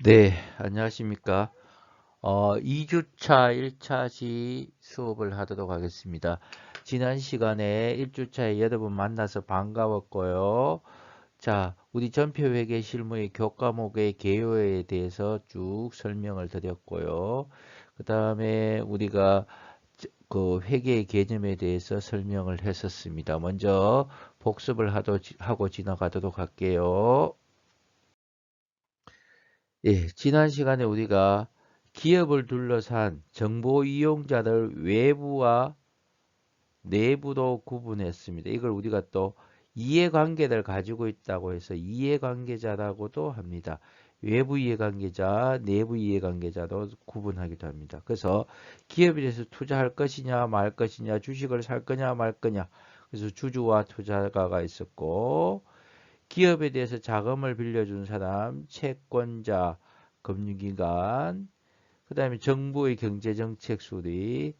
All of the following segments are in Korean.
네, 안녕하십니까. 2주차 1차시 수업을 하도록 하겠습니다. 지난 시간에 1주차에 여러분 만나서 반가웠고요. 자, 우리 전표회계 실무의 교과목의 개요에 대해서 쭉 설명을 드렸고요. 그 다음에 우리가 그 회계의 개념에 대해서 설명을 했었습니다. 먼저 복습을 하고 지나가도록 할게요. 예, 지난 시간에 우리가 기업을 둘러싼 정보 이용자들 외부와 내부로 구분했습니다. 이걸 우리가 또 이해관계를 가지고 있다고 해서 이해관계자라고도 합니다. 외부 이해관계자, 내부 이해관계자도 구분하기도 합니다. 그래서 기업에 대해서 투자할 것이냐 말 것이냐, 주식을 살 거냐 말 거냐. 그래서 주주와 투자가가 있었고, 기업에 대해서 자금을 빌려준 사람, 채권자, 금융기관, 그 다음에 정부의 경제정책 수리,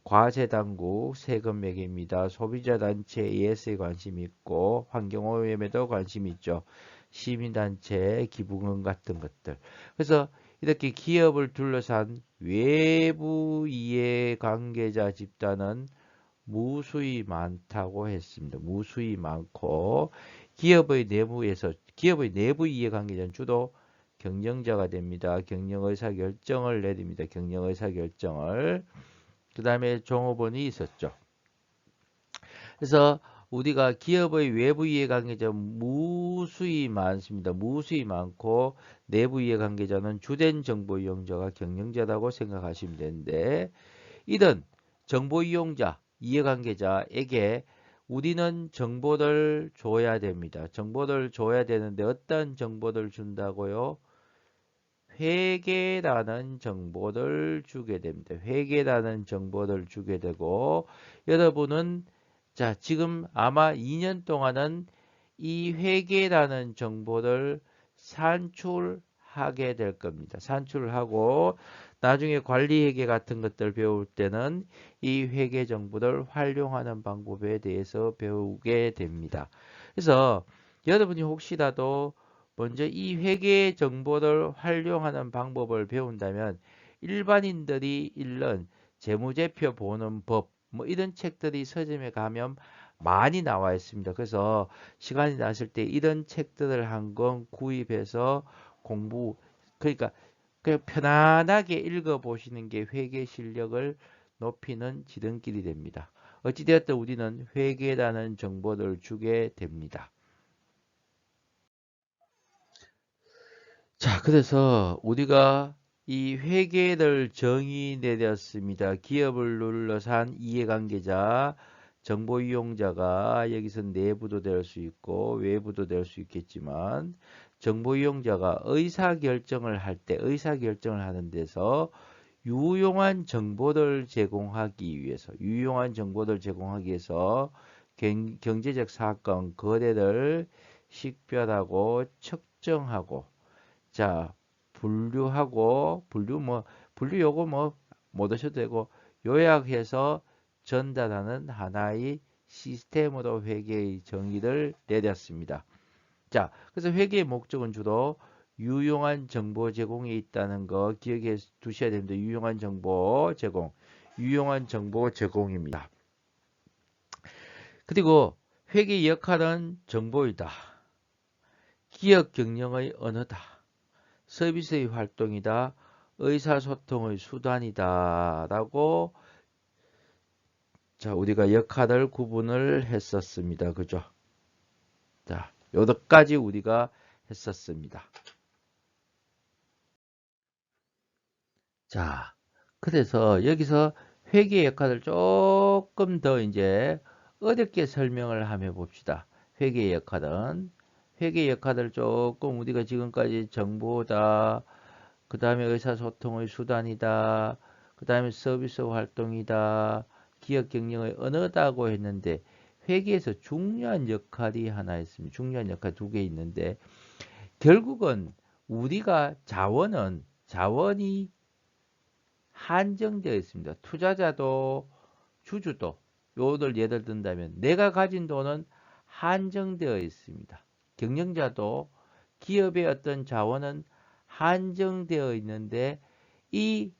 과세당국, 세금 매개입니다. 소비자단체 ES에 관심이 있고, 환경오염에도 관심이 있죠. 시민단체, 기부금 같은 것들. 그래서 이렇게 기업을 둘러싼 외부 이해관계자 집단은 무수히 많다고 했습니다. 무수히 많고 기업의 내부 이해관계자는 주로 경영자가 됩니다. 경영 의사 결정을 내립니다. 경영 의사 결정을. 그 다음에 종업원이 있었죠. 그래서 우리가 기업의 외부 이해관계자 무수히 많습니다. 무수히 많고 내부 이해관계자는 주된 정보 이용자가 경영자라고 생각하시면 되는데, 이런 정보 이용자, 이해관계자에게 우리는 정보를 줘야 됩니다. 정보를 줘야 되는데 어떤 정보를 준다고요? 회계라는 정보를 주게 됩니다. 회계라는 정보를 주게 되고, 여러분은 자, 지금 아마 2년 동안은 이 회계라는 정보를 산출하게 될 겁니다. 산출을 하고 나중에 관리 회계 같은 것들 배울 때는 이 회계 정보를 활용하는 방법에 대해서 배우게 됩니다. 그래서 여러분이 혹시라도 먼저 이 회계 정보를 활용하는 방법을 배운다면 일반인들이 읽는 재무제표 보는 법, 뭐 이런 책들이 서점에 가면 많이 나와 있습니다. 그래서 시간이 났을 때 이런 책들을 한 권 구입해서 공부, 그러니까 그냥 편안하게 읽어 보시는 게 회계 실력을 높이는 지름길이 됩니다. 어찌되었든 우리는 회계라는 정보를 주게 됩니다. 자, 그래서 우리가 이 회계를 정의 내렸습니다. 기업을 둘러싼 이해관계자, 정보 이용자가 여기서 내부도 될 수 있고 외부도 될 수 있겠지만, 정보 이용자가 의사결정을 할 때, 의사결정을 하는 데서 유용한 정보를 제공하기 위해서, 유용한 정보를 제공하기 위해서 경제적 사건, 거래를 식별하고 측정하고, 자, 분류 요거 뭐 못 하셔도 되고, 요약해서 전달하는 하나의 시스템으로 회계의 정의를 내렸습니다. 자, 그래서 회계의 목적은 주로 유용한 정보 제공에 있다는 거 기억해 두셔야 됩니다. 유용한 정보 제공, 유용한 정보 제공입니다. 그리고 회계의 역할은 정보이다. 기업 경영의 언어다. 서비스의 활동이다. 의사소통의 수단이다. 라고 자, 우리가 역할을 구분을 했었습니다. 그죠? 자, 여기까지 우리가 했었습니다. 자, 그래서 여기서 회계의 역할을 조금 더 이제 어렵게 설명을 하며 봅시다. 회계의 역할은 회계의 역할을 조금 우리가 지금까지 정보다, 그 다음에 의사소통의 수단이다, 그 다음에 서비스 활동이다, 기업 경영의 언어다고 했는데, 회계에서 중요한 역할이 하나 있습니다. 중요한 역할 두 개 있는데, 결국은 우리가 자원이 한정되어 있습니다. 투자자도 주주도 요들 예를 든다면 내가 가진 돈은 한정되어 있습니다. 경영자도 기업의 어떤 자원은 한정되어 있는데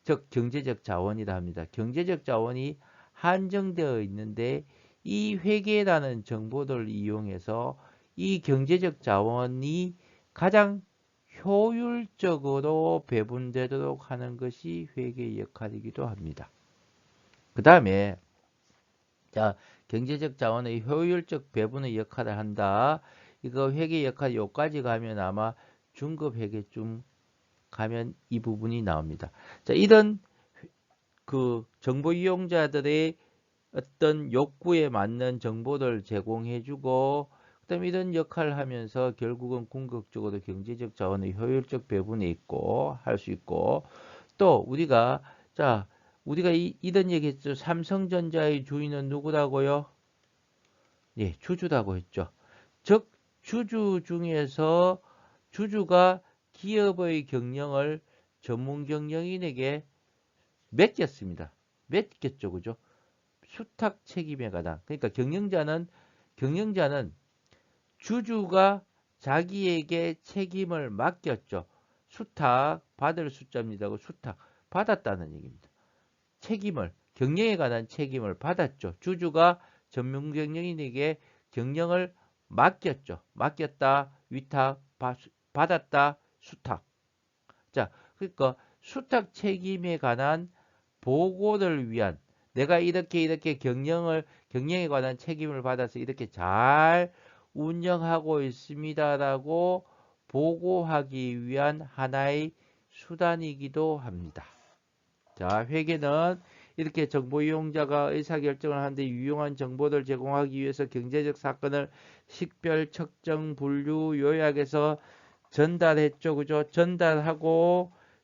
즉 경제적 자원이라 합니다. 경제적 자원이 한정되어 있는데 이 회계라는 정보들을 이용해서 이 경제적 자원이 가장 효율적으로 배분되도록 하는 것이 회계의 역할이기도 합니다. 그 다음에 자, 경제적 자원의 효율적 배분의 역할을 한다. 이거 회계 역할이 여기까지 가면 아마 중급 회계쯤 가면 이 부분이 나옵니다. 자, 이런 그 정보 이용자들의 어떤 욕구에 맞는 정보를 제공해주고 그다음에 이런 역할을 하면서 결국은 궁극적으로 경제적 자원의 효율적 배분에 있고 할 수 있고 또 우리가 이런 얘기했죠. 삼성전자의 주인은 누구라고요? 예, 주주라고 했죠. 즉 주주 중에서 주주가 기업의 경영을 전문 경영인에게 맡겼습니다. 맡겼죠, 그죠? 수탁 책임에 관한. 그러니까 경영자는 주주가 자기에게 책임을 맡겼죠. 수탁 받을 숫자입니다. 수탁 받았다는 얘기입니다. 경영에 관한 책임을 받았죠. 주주가 전문 경영인에게 경영을 맡겼죠. 맡겼다, 위탁, 받았다, 수탁. 자, 그러니까 수탁 책임에 관한 보고를 위한 내가 이렇게 경영에 관한 책임을 받아서 이렇게 잘 운영하고 있습니다라고 보고하기 위한 하나의 수단이기도 합니다. 자, 회계는 이렇게 정보 이용자가 의사결정을 하는데 유용한 정보를 제공하기 위해서 경제적 사건을 식별, 측정, 분류, 요약해서 전달했죠. 그죠?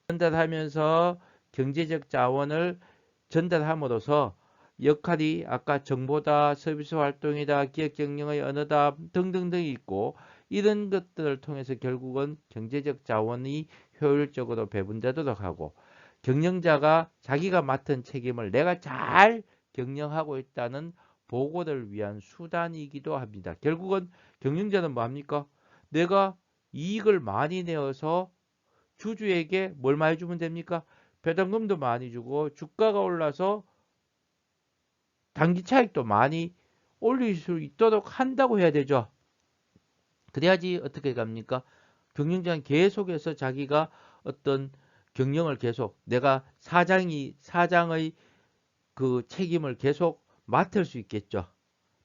전달하면서 경제적 자원을 전달함으로써 역할이 아까 정보다, 서비스 활동이다, 기업 경영의 언어다 등등등이 있고 이런 것들을 통해서 결국은 경제적 자원이 효율적으로 배분되도록 하고 경영자가 자기가 맡은 책임을 내가 잘 경영하고 있다는 보고를 위한 수단이기도 합니다. 결국은 경영자는 뭡니까? 내가 이익을 많이 내어서 주주에게 뭘 많이 주면 됩니까? 배당금도 많이 주고 주가가 올라서 단기 차익도 많이 올릴 수 있도록 한다고 해야 되죠. 그래야지 어떻게 갑니까? 경영자는 계속해서 자기가 어떤 경영을 계속 내가 사장의 그 책임을 계속 맡을 수 있겠죠.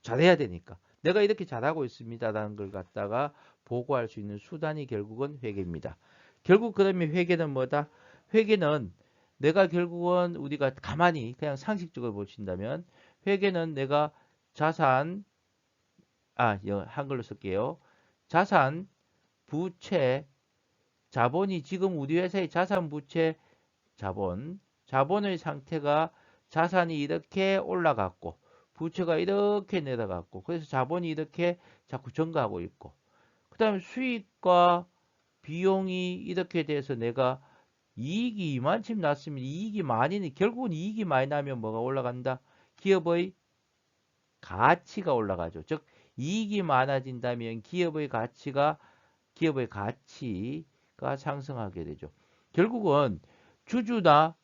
잘해야 되니까. 내가 이렇게 잘하고 있습니다라는 걸 갖다가 보고할 수 있는 수단이 결국은 회계입니다. 결국 그러면 회계는 뭐다? 회계는 내가 결국은 우리가 가만히 그냥 상식적으로 보신다면 회계는 내가 자산, 한글로 쓸게요. 자산, 부채, 자본이 지금 우리 회사의 자산, 부채, 자본의 상태가 자산이 이렇게 올라갔고 부채가 이렇게 내려갔고 그래서 자본이 이렇게 자꾸 증가하고 있고 그 다음에 수익과 비용이 이렇게 돼서 내가 이익이 이만큼 났으면 이익이 많이 결국은 이익이 많이 나면 뭐가 올라간다? 기업의 가치가 올라가죠. 즉 이익이 많아진다면 기업의 가치가 상승하게 되죠. 결국은 주주가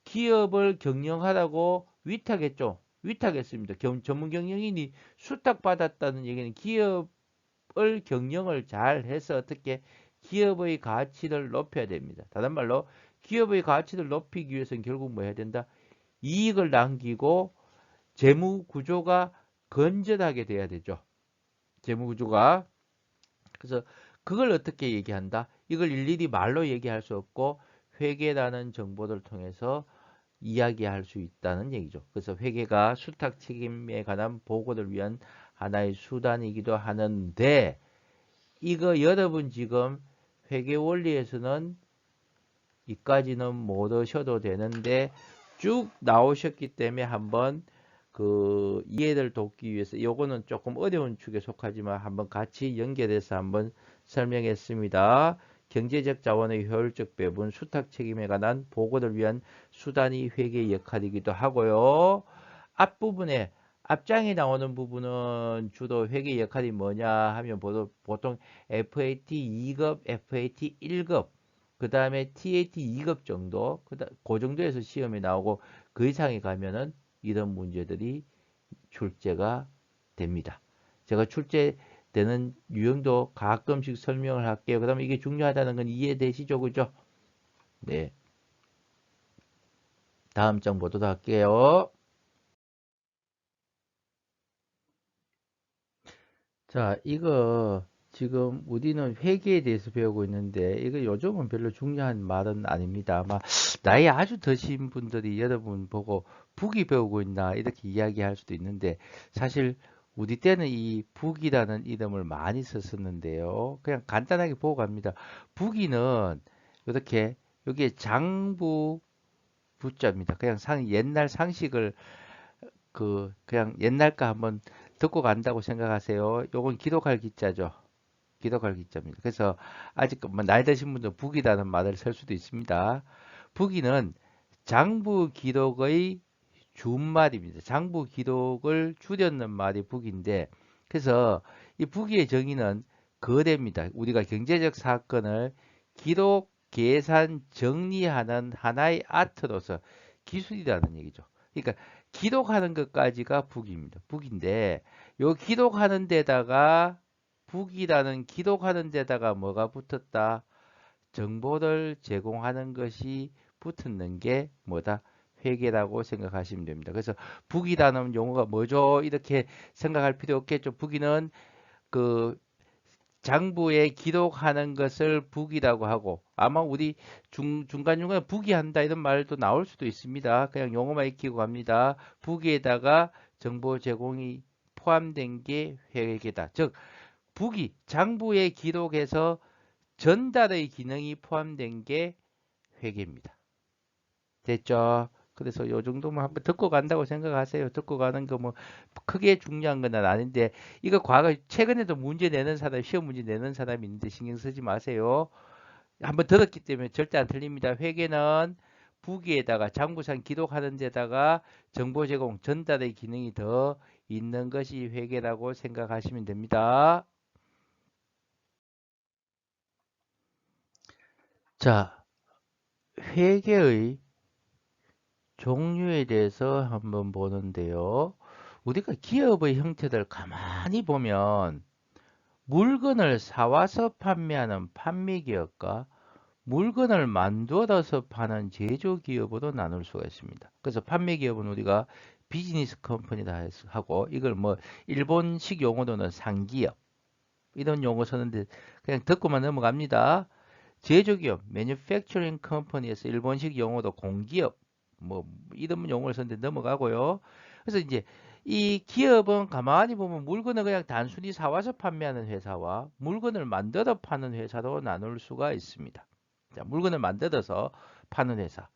기업을 경영하라고 위탁했죠. 위탁했습니다. 전문 경영인이 수탁받았다는 얘기는 기업을 경영을 잘 해서 어떻게 기업의 가치를 높여야 됩니다. 다른 말로 기업의 가치를 높이기 위해서는 결국 뭐 해야 된다? 이익을 남기고 재무 구조가 건전하게 돼야 되죠. 재무 구조가. 그래서 그걸 어떻게 얘기한다? 이걸 일일이 말로 얘기할 수 없고 회계라는 정보를 통해서 이야기할 수 있다는 얘기죠. 그래서 회계가 수탁 책임에 관한 보고를 위한 하나의 수단이기도 하는데 이거 여러분 지금 회계 원리에서는 이까지는 못 오셔도 되는데 쭉 나오셨기 때문에 한번 그 이해를 돕기 위해서 요거는 조금 어려운 축에 속하지만 한번 같이 연결해서 한번 설명했습니다. 경제적 자원의 효율적 배분, 수탁 책임에 관한 보고를 위한 수단이 회계의 역할이기도 하고요. 앞부분에 앞장에 나오는 부분은 주로 회계 역할이 뭐냐 하면 보통 FAT 2급, FAT 1급, 그 다음에 TAT 2급 정도, 그 정도에서 시험에 나오고 그 이상에 가면은 이런 문제들이 출제가 됩니다. 제가 출제되는 유형도 가끔씩 설명을 할게요. 그 다음에 이게 중요하다는 건 이해되시죠? 그죠? 네. 다음 장 보도록 할게요. 자, 이거 지금 우리는 회계에 대해서 배우고 있는데 이거 요즘은 별로 중요한 말은 아닙니다. 아마 나이 아주 드신 분들이 여러분 보고 북이 배우고 있나 이렇게 이야기할 수도 있는데 사실 우리 때는 이 북이라는 이름을 많이 썼었는데요. 그냥 간단하게 보고 갑니다. 북이는 이렇게 여기에 장부 부자입니다. 그냥 옛날 상식을 그냥 옛날 거 한번 듣고 간다고 생각하세요. 요건 기록할 기자죠. 기록할 기자입니다. 그래서 아직 뭐 나이 드신 분들 북이라는 말을 쓸 수도 있습니다. 북이는 장부 기록의 준말입니다. 장부 기록을 줄였는 말이 북인데 그래서 이 북이의 정의는 거래입니다. 우리가 경제적 사건을 기록, 계산, 정리하는 하나의 아트로서 기술이라는 얘기죠. 그러니까 기록하는 것까지가 북입니다. 북인데 요 기록하는 데다가 북이라는 기록하는 데다가 뭐가 붙었다? 정보를 제공하는 것이 붙는 게 뭐다? 회계라고 생각하시면 됩니다. 그래서 북이라는 용어가 뭐죠? 이렇게 생각할 필요 없겠죠. 북이는 그 장부에 기록하는 것을 북이라고 하고 아마 우리 중간중간에 북이한다 이런 말도 나올 수도 있습니다. 그냥 용어만 익히고 갑니다. 북이에다가 정보 제공이 포함된 게 회계다. 즉 북이 장부에 기록해서 전달의 기능이 포함된 게 회계입니다. 됐죠? 그래서 요 정도만 한번 듣고 간다고 생각하세요. 듣고 가는 거 뭐 크게 중요한 건 아닌데 이거 과거 최근에도 문제 내는 사람, 시험 문제 내는 사람이 있는데 신경 쓰지 마세요. 한번 들었기 때문에 절대 안 틀립니다. 회계는 부기에다가 장부상 기록하는 데다가 정보 제공, 전달의 기능이 더 있는 것이 회계라고 생각하시면 됩니다. 자, 회계의 종류에 대해서 한번 보는데요. 우리가 기업의 형태를 가만히 보면 물건을 사와서 판매하는 판매기업과 물건을 만들어서 파는 제조기업으로 나눌 수가 있습니다. 그래서 판매기업은 우리가 비즈니스 컴퍼니다 하고 이걸 뭐 일본식 용어로는 상기업 이런 용어 쓰는데 그냥 듣고만 넘어갑니다. 제조기업, 매뉴팩처링 컴퍼니에서 일본식 용어도 공기업, 뭐 이런 용어를 썼는데 넘어가고요. 그래서 이제 이 기업은 가만히 보면 물건을 그냥 단순히 사와서 판매하는 회사와 물건을 만들어 파는 회사로 나눌 수가 있습니다. 자, 물건을 만들어서 파는 회사.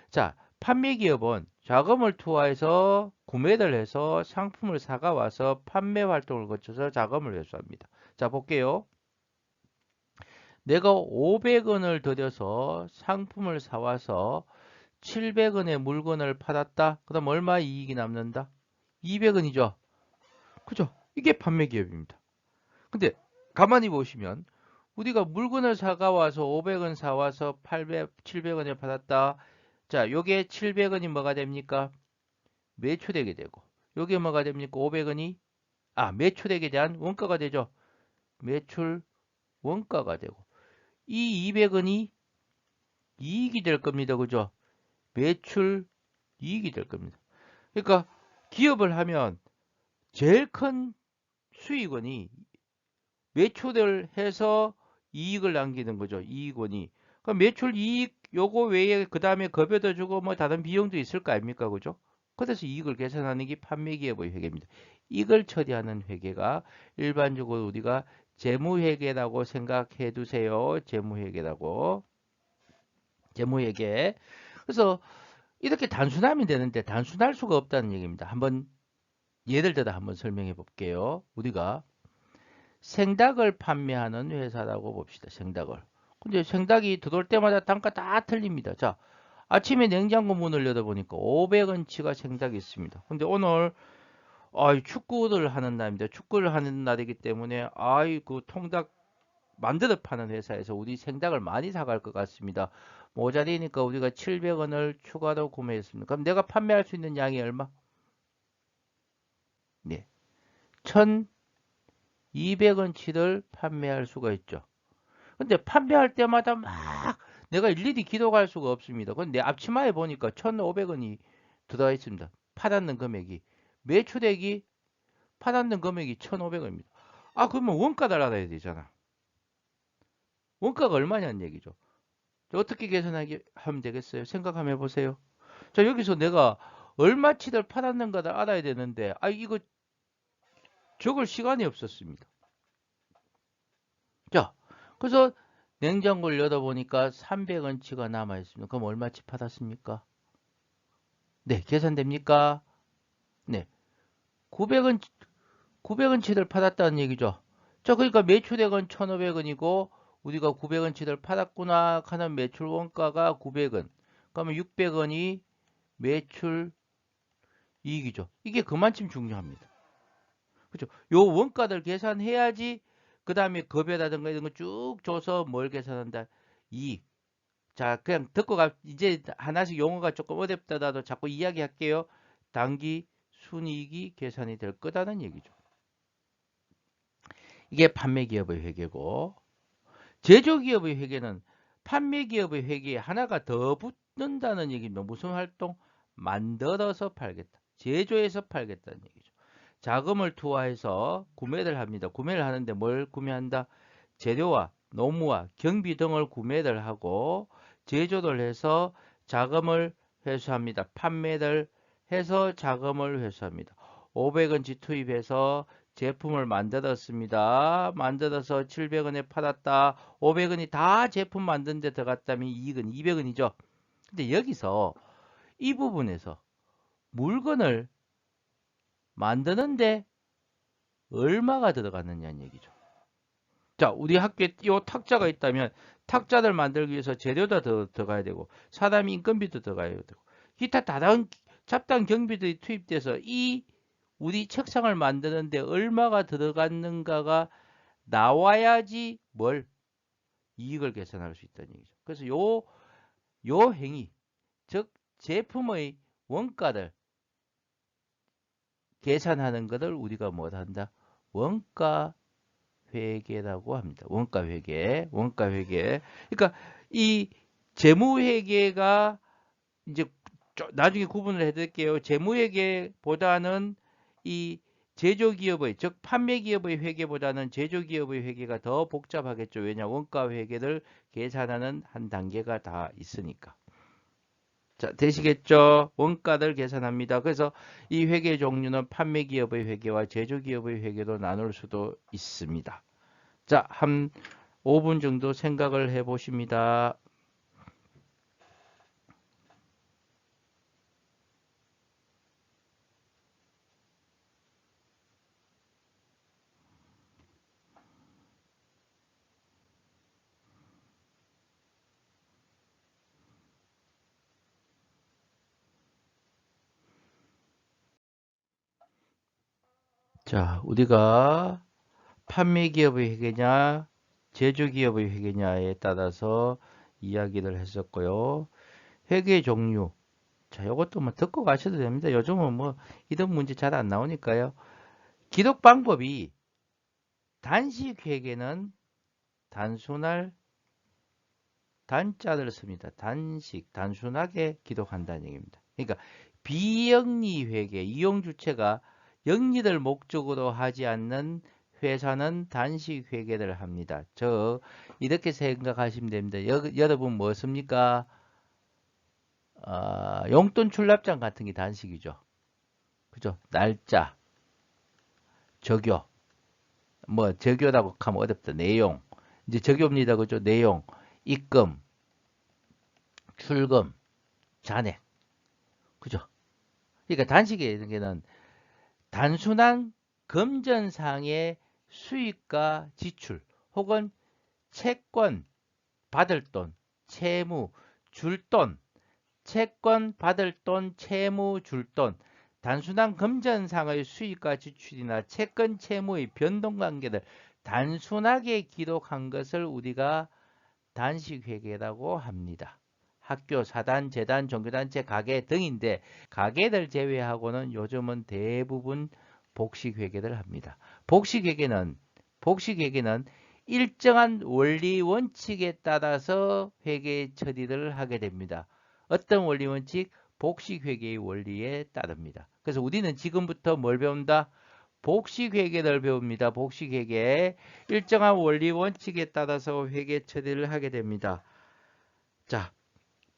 자, 판매 기업은 자금을 투하해서 구매를 해서 상품을 사가 와서 판매 활동을 거쳐서 자금을 회수합니다. 자, 볼게요. 내가 500원을 들여서 상품을 사와서 700원의 물건을 팔았다. 그럼 얼마 이익이 남는다? 200원이죠. 그죠? 이게 판매 기업입니다. 근데 가만히 보시면 우리가 물건을 사가 와서 500원 사와서 700원에 팔았다. 자, 요게 700원이 뭐가 됩니까? 매출액이 되고 요게 뭐가 됩니까? 500원이 매출액에 대한 원가가 되죠. 매출 원가가 되고 이 200원이 이익이 될 겁니다. 그죠? 매출 이익이 될 겁니다. 그러니까 기업을 하면 제일 큰 수익원이 매출을 해서 이익을 남기는 거죠. 이익원이. 그럼 매출 이익 요거 외에 그 다음에 급여도 주고 뭐 다른 비용도 있을 거 아닙니까? 그죠? 그래서 이익을 계산하는 게 판매기업의 회계입니다. 이걸 처리하는 회계가 일반적으로 우리가 재무회계라고 생각해 두세요. 재무회계라고. 재무회계. 그래서 이렇게 단순하면 되는데 단순할 수가 없다는 얘기입니다. 한번 예를 들어 한번 설명해 볼게요. 우리가 생닭을 판매하는 회사라고 봅시다. 생닭을. 근데 생닭이 들어올 때마다 단가 다 틀립니다. 자, 아침에 냉장고 문을 열어보니까 500원치가 생닭이 있습니다. 근데 오늘 축구를 하는 날입니다. 축구를 하는 날이기 때문에 그 통닭 만들어 파는 회사에서 우리 생닭을 많이 사갈 것 같습니다. 모자리니까 우리가 700원을 추가로 구매했습니다. 그럼 내가 판매할 수 있는 양이 얼마? 네. 1200원치를 판매할 수가 있죠. 근데 판매할 때마다 막 내가 일일이 기록할 수가 없습니다. 근데 앞치마에 보니까 1500원이 들어가 있습니다. 팔았는 금액이. 매출액이 팔았는 금액이 1500원입니다. 그러면 원가를 알아야 되잖아. 원가가 얼마냐는 얘기죠. 어떻게 계산하게 하면 되겠어요? 생각 한번 해보세요. 자, 여기서 내가 얼마치를 팔았는가를 알아야 되는데, 이거 적을 시간이 없었습니다. 자, 그래서 냉장고를 열어보니까 300원치가 남아있습니다. 그럼 얼마치 팔았습니까? 네, 계산됩니까? 네, 900원, 900원치를 팔았다는 얘기죠. 자, 그러니까 매출액은 1,500원이고, 우리가 900원치를 팔았구나 하는 매출 원가가 900원. 그러면 600원이 매출 이익이죠. 이게 그만큼 중요합니다. 그렇죠? 요 원가를 계산해야지 그 다음에 급여라든가 이런 거 쭉 줘서 뭘 계산한다? 이익. 자, 그냥 듣고 이제 하나씩 용어가 조금 어렵더라도 자꾸 이야기할게요. 단기 순이익이 계산이 될 거다는 얘기죠. 이게 판매기업의 회계고, 제조기업의 회계는 판매기업의 회계에 하나가 더 붙는다는 얘기입니다. 무슨 활동? 만들어서 팔겠다. 제조해서 팔겠다는 얘기죠. 자금을 투하해서 구매를 합니다. 구매를 하는데 뭘 구매한다? 재료와 노무와 경비 등을 구매를 하고 제조를 해서 자금을 회수합니다. 판매를 해서 자금을 회수합니다. 500원치 투입해서 제품을 만들었습니다. 만들어서 700원에 팔았다. 500원이 다 제품 만드는 데 들어갔다면 이익은 200원이죠. 근데 여기서 이 부분에서 물건을 만드는데 얼마가 들어갔느냐는 얘기죠. 자, 우리 학교에 이 탁자가 있다면 탁자를 만들기 위해서 재료도 더 들어가야 되고 사람 인건비도 들어가야 되고 기타 다른 잡다한 경비들이 투입돼서 이 우리 책상을 만드는데 얼마가 들어갔는가가 나와야지 뭘 이익을 계산할 수 있다는 얘기죠. 그래서 요 행위, 즉 제품의 원가를 계산하는 것을 우리가 뭐 한다? 원가 회계라고 합니다. 원가 회계, 원가 회계. 그러니까 이 재무 회계가 이제 나중에 구분을 해드릴게요. 재무 회계보다는 이 제조기업의 즉 판매기업의 회계보다는 제조기업의 회계가 더 복잡하겠죠. 왜냐 원가 회계를 계산하는 한 단계가 다 있으니까. 자, 되시겠죠? 원가를 계산합니다. 그래서 이 회계 종류는 판매기업의 회계와 제조기업의 회계로 나눌 수도 있습니다. 자, 한 5분 정도 생각을 해 보십니다. 자, 우리가 판매기업의 회계냐, 제조기업의 회계냐에 따라서 이야기를 했었고요. 회계 종류. 자, 이것도 뭐 듣고 가셔도 됩니다. 요즘은 뭐 이런 문제 잘 안 나오니까요. 기록 방법이 단식 회계는 단순할 단자를 씁니다. 단식, 단순하게 기록한다는 얘기입니다. 그러니까 비영리 회계, 이용 주체가 영리를 목적으로 하지 않는 회사는 단식 회계를 합니다. 이렇게 생각하시면 됩니다. 여러분 뭐 씁니까? 용돈 출납장 같은 게 단식이죠. 그죠? 날짜, 적요, 뭐 적요라고 하면 어렵다. 내용, 이제 적요입니다. 그죠? 내용, 입금, 출금, 잔액, 그죠? 그러니까 단식에는 단순한 금전상의 수익과 지출 혹은 채권 받을 돈, 채무, 줄 돈, 채권 받을 돈, 채무, 줄 돈, 단순한 금전상의 수익과 지출이나 채권 채무의 변동관계를 단순하게 기록한 것을 우리가 단식회계라고 합니다. 학교, 사단, 재단, 종교단체, 가게 등인데 가게들 제외하고는 요즘은 대부분 복식회계를 합니다. 복식회계는 일정한 원리 원칙에 따라서 회계 처리를 하게 됩니다. 어떤 원리 원칙? 복식회계의 원리에 따릅니다. 그래서 우리는 지금부터 뭘 배운다? 복식회계를 배웁니다. 복식회계. 일정한 원리 원칙에 따라서 회계 처리를 하게 됩니다. 자,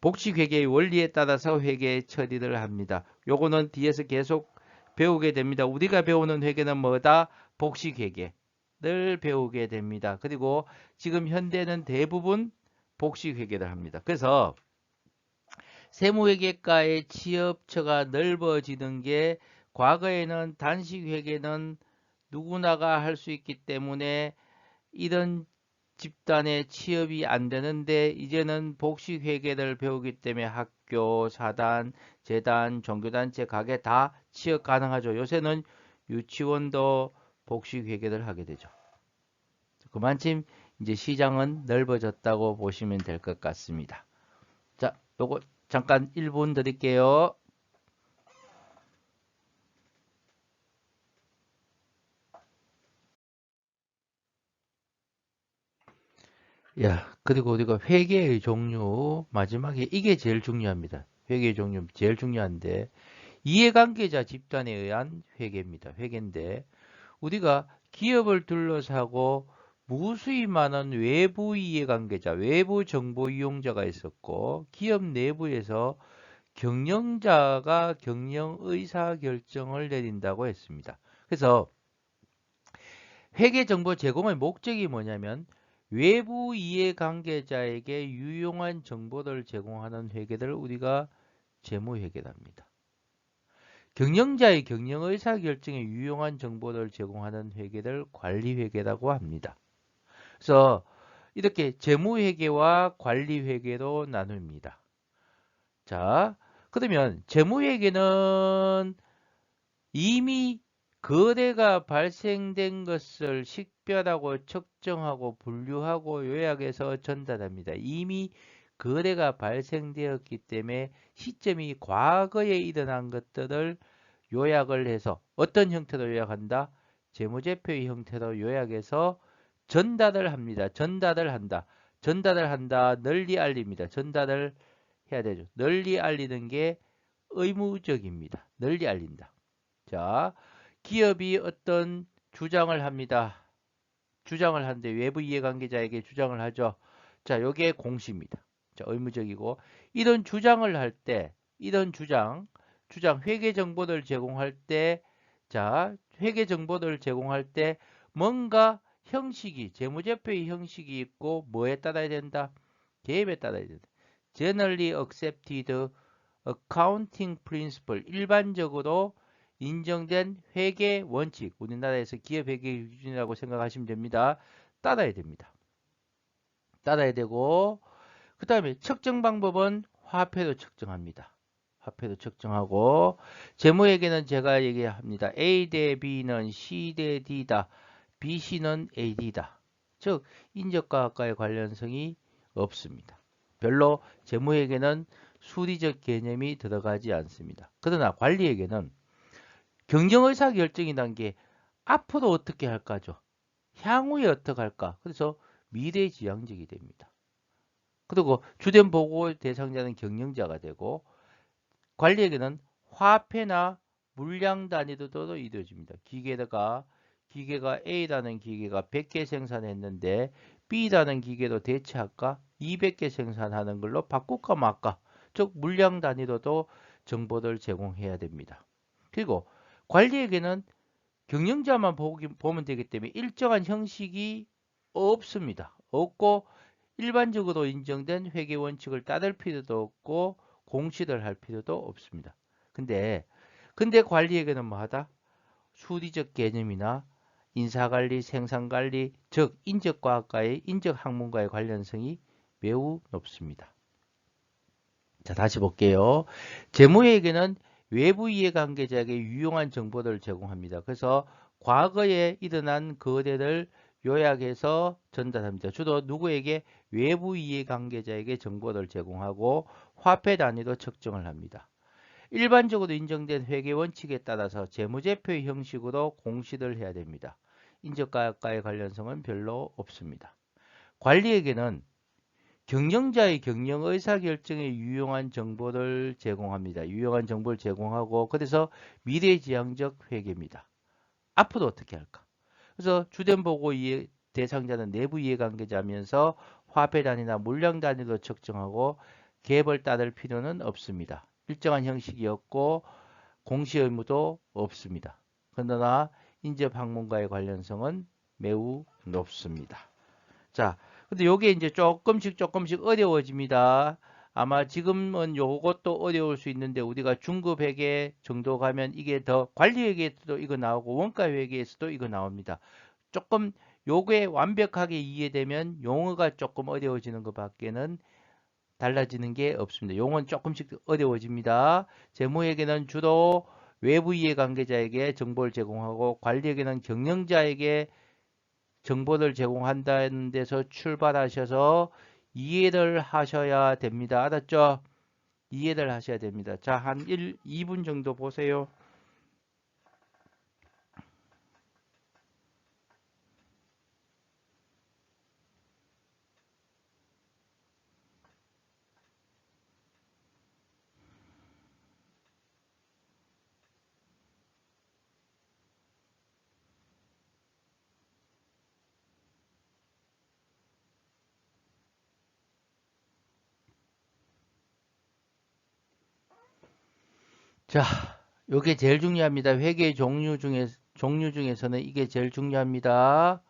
복식회계의 원리에 따라서 회계 처리를 합니다. 요거는 뒤에서 계속 배우게 됩니다. 우리가 배우는 회계는 뭐다? 복식회계를 배우게 됩니다. 그리고 지금 현대는 대부분 복식회계를 합니다. 그래서 세무회계과의 취업처가 넓어지는 게 과거에는 단식회계는 누구나가 할 수 있기 때문에 이런 집단에 취업이 안 되는데 이제는 복식회계를 배우기 때문에 학교, 사단, 재단, 종교단체, 가게 다 취업 가능하죠. 요새는 유치원도 복식회계를 하게 되죠. 그만큼 이제 시장은 넓어졌다고 보시면 될 것 같습니다. 자, 요거 잠깐 1분 드릴게요. 야, 그리고 우리가 회계의 종류 마지막에 이게 제일 중요합니다. 회계의 종류 제일 중요한데 이해관계자 집단에 의한 회계입니다. 회계인데 우리가 기업을 둘러싸고 무수히 많은 외부 이해관계자, 외부 정보 이용자가 있었고 기업 내부에서 경영자가 경영 의사 결정을 내린다고 했습니다. 그래서 회계 정보 제공의 목적이 뭐냐면 외부 이해관계자에게 유용한 정보를 제공하는 회계를 우리가 재무회계랍니다. 경영자의 경영 의사결정에 유용한 정보를 제공하는 회계를 관리회계라고 합니다. 그래서 이렇게 재무회계와 관리회계로 나눕니다. 자, 그러면 재무회계는 이미 거래가 발생된 것을 식별하고 측정하고 분류하고 요약해서 전달합니다. 이미 거래가 발생되었기 때문에 시점이 과거에 일어난 것들을 요약을 해서 어떤 형태로 요약한다? 재무제표의 형태로 요약해서 전달을 합니다. 전달을 한다. 널리 알립니다. 전달을 해야 되죠. 널리 알리는 게 의무적입니다. 널리 알린다. 자, 기업이 어떤 주장을 합니다. 주장을 하는데 외부 이해관계자에게 주장을 하죠. 자, 요게 공시입니다. 자, 의무적이고 이런 주장을 할 때, 이런 주장 회계 정보를 제공할 때, 자, 회계 정보를 제공할 때 뭔가 형식이 재무제표의 형식이 있고 뭐에 따라야 된다? 계획에 따라야 된다. Generally accepted accounting principle 일반적으로 인정된 회계 원칙, 우리나라에서 기업 회계 기준이라고 생각하시면 됩니다. 따라야 됩니다. 따라야 되고 그 다음에 측정 방법은 화폐로 측정합니다. 화폐로 측정하고 재무회계는 제가 얘기합니다. A 대 B는 C 대 D다. BC는 AD다. 즉 인적과학과의 관련성이 없습니다. 별로 재무회계는 수리적 개념이 들어가지 않습니다. 그러나 관리회계는 경영의사결정이란 게 앞으로 어떻게 할까죠. 향후에 어떻게 할까. 그래서 미래지향적이 됩니다. 그리고 주된 보고 대상자는 경영자가 되고 관리에게는 화폐나 물량 단위로도 이루어집니다. 기계가 A라는 기계가 100개 생산했는데 B라는 기계로 대체할까? 200개 생산하는 걸로 바꿀까 말까? 즉 물량 단위로도 정보를 제공해야 됩니다. 그리고 관리에게는 경영자만 보면 되기 때문에 일정한 형식이 없습니다. 없고 일반적으로 인정된 회계 원칙을 따를 필요도 없고 공시를 할 필요도 없습니다. 근데 관리에게는 뭐하다? 수리적 개념이나 인사관리, 생산관리, 즉 인적과학과의 인적학문과의 관련성이 매우 높습니다. 자, 다시 볼게요. 재무회계는 외부 이해관계자에게 유용한 정보들을 제공합니다. 그래서 과거에 일어난 거래를 요약해서 전달합니다. 주로 누구에게? 외부 이해관계자에게 정보를 제공하고 화폐 단위도 측정을 합니다. 일반적으로 인정된 회계 원칙에 따라서 재무제표의 형식으로 공시를 해야 됩니다. 인정가액과의 관련성은 별로 없습니다. 관리에게는 경영자의 경영 의사결정에 유용한 정보를 제공합니다. 유용한 정보를 제공하고 그래서 미래지향적 회계입니다. 앞으로 어떻게 할까? 그래서 주된 보고 이해 대상자는 내부 이해관계자면서 화폐 단위나 물량 단위로 측정하고 계획을 따를 필요는 없습니다. 일정한 형식이었고 공시 의무도 없습니다. 그러나 인접 학문과의 관련성은 매우 높습니다. 자, 근데 요게 이제 조금씩 어려워집니다. 아마 지금은 요것도 어려울 수 있는데 우리가 중급 회계 정도 가면 이게 더 관리 회계에서도 이거 나오고 원가 회계에서도 이거 나옵니다. 조금 요게 완벽하게 이해되면 용어가 조금 어려워지는 것밖에는 달라지는 게 없습니다. 용어는 조금씩 어려워집니다. 재무회계는 주로 외부 이해관계자에게 정보를 제공하고 관리회계는 경영자에게 정보를 제공한다는 데서 출발하셔서 이해를 하셔야 됩니다. 알았죠? 이해를 하셔야 됩니다. 자, 한 2분 정도 보세요. 자, 요게 제일 중요합니다. 회계 종류 중에서는 이게 제일 중요합니다.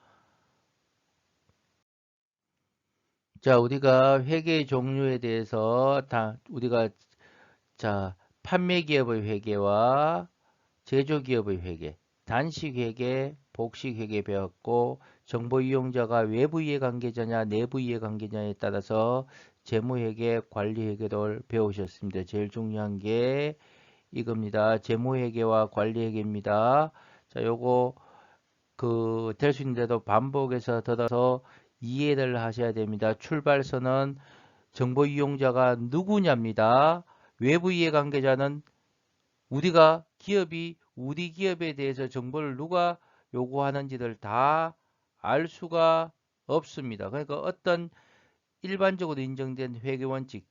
자, 우리가 회계 종류에 대해서 우리가 자, 판매 기업의 회계와 제조 기업의 회계, 단식 회계, 복식 회계 배웠고 정보 이용자가 외부 이해 관계자냐 내부 이해 관계자냐에 따라서 재무 회계, 관리 회계를 배우셨습니다. 제일 중요한 게 이겁니다. 재무 회계와 관리 회계입니다. 자, 요거 될 수 있는데도 반복해서 들어서 이해를 하셔야 됩니다. 출발선은 정보 이용자가 누구냐입니다. 외부 이해관계자는 우리 기업에 대해서 정보를 누가 요구하는지를 다 알 수가 없습니다. 그러니까 어떤 일반적으로 인정된 회계원칙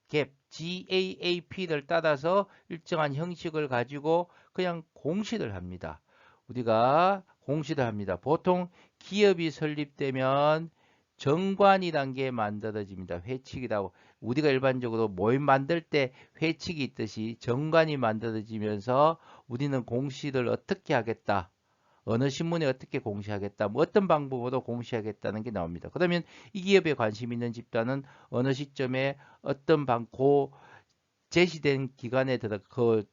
GAAP를 따라서 일정한 형식을 가지고 그냥 공시를 합니다. 우리가 공시를 합니다. 보통 기업이 설립되면 정관이란 게 만들어집니다. 회칙이라고 우리가 일반적으로 모임 만들 때 회칙이 있듯이 정관이 만들어지면서 우리는 공시를 어떻게 하겠다. 어느 신문에 어떻게 공시하겠다, 뭐 어떤 방법으로 공시하겠다는 게 나옵니다. 그러면 이 기업에 관심 있는 집단은 어느 시점에 어떤 고 제시된 기간에 들어 그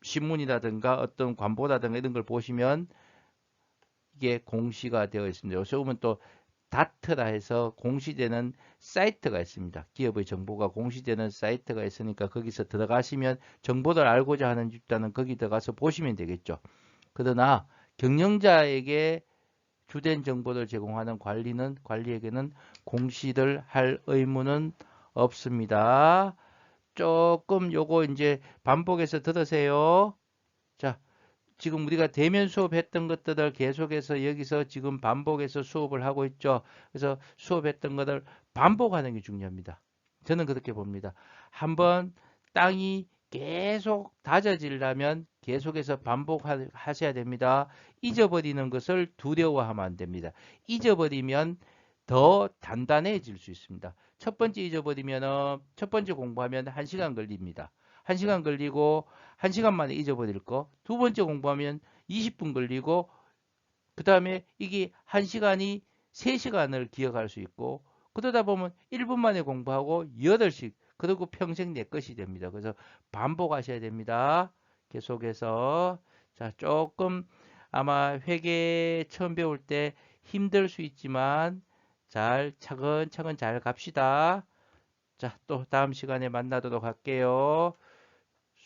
신문이라든가 어떤 관보라든가 이런 걸 보시면 이게 공시가 되어 있습니다. 요즘은 또 다트라 해서 공시되는 사이트가 있습니다. 기업의 정보가 공시되는 사이트가 있으니까 거기서 들어가시면 정보를 알고자 하는 집단은 거기 들어가서 보시면 되겠죠. 그러나 경영자에게 주된 정보를 제공하는 관리에게는 공시를 할 의무는 없습니다. 조금 요거 이제 반복해서 들으세요. 자, 지금 우리가 대면 수업했던 것들을 계속해서 여기서 지금 반복해서 수업을 하고 있죠. 그래서 수업했던 것을 반복하는 게 중요합니다. 저는 그렇게 봅니다. 한번 땅이 계속 다져지려면 계속해서 반복하셔야 됩니다. 잊어버리는 것을 두려워하면 안 됩니다. 잊어버리면 더 단단해질 수 있습니다. 첫 번째 잊어버리면 첫 번째 공부하면 1시간 걸립니다. 1시간 걸리고 1시간 만에 잊어버릴 거. 두 번째 공부하면 20분 걸리고 그 다음에 이게 1시간이 3시간을 기억할 수 있고 그러다 보면 1분 만에 공부하고 8씩 그리고 평생 내 것이 됩니다. 그래서 반복하셔야 됩니다. 계속해서 자 조금 아마 회계 처음 배울 때 힘들 수 있지만 잘 차근차근 잘 갑시다. 자, 또 다음 시간에 만나도록 할게요.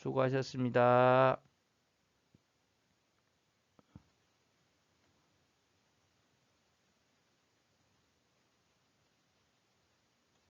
수고하셨습니다.